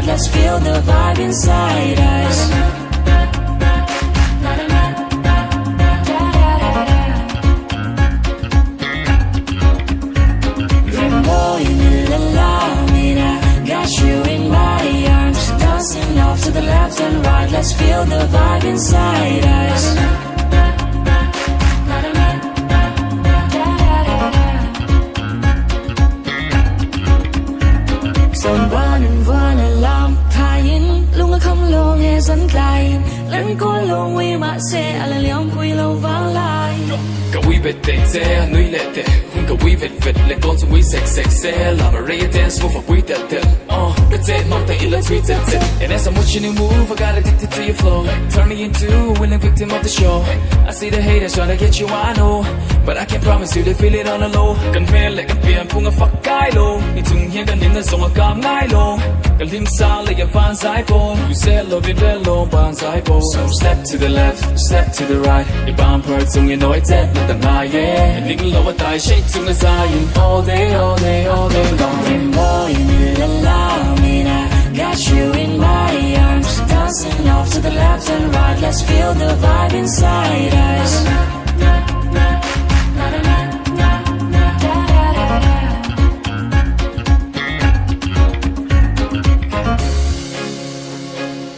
right, let's feel the vibe inside us. Boy, allow me to got you in my arms, dancing off to the left and right, let's feel the vibe inside us. Son buwan alam kain lunga kham lo nghe dẫn lại lần cô lo we mà sẽ ala liang quy lâu vang lại. Cả quý biệt tệ tệ nuôi lệ tệ hun cả quý việt lệ con số quý sexy làm a ray dance move for quý tệ tệ cái tệ mong tệ là sweet tệ tệ and as I'm watching you move I got addicted to your flow turn me into a willing victim of the show. I see the haters trying to get you I know but I can't promise you they feel it on the low. Cần mê lại cần biển phung a fuck cái lô你từng hiên cần đến là sống ở cảm ngay lô cần lim sao lại cái van giải bồ you say love it below van giải bồ. So step to the left step to the right your bumper tung you know it's dead tầng hai yeah những lâu tại shake tung là dài all day all day all day long. Boy, allow me to got you in my arms, dancing off to the left and right, let's feel the vibe inside us.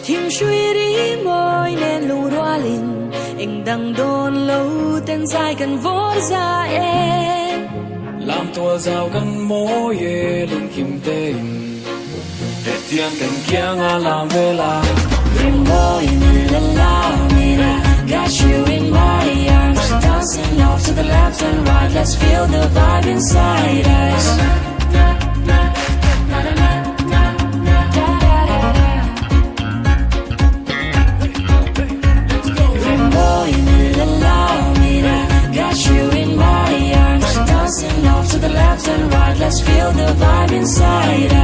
Thiên suy đi môi nên lù đoa linh anh đang đôn lâu tên dài cần vỗ ra em làm tua rào gần mối linh kim tình để tiền cần kia ngã làm về là boy, allow me to got you in my arms, dancing off to the left and right, let's feel the vibe inside us. Boy, allow me to got you in my arms, dancing off to the left and right, let's feel the vibe inside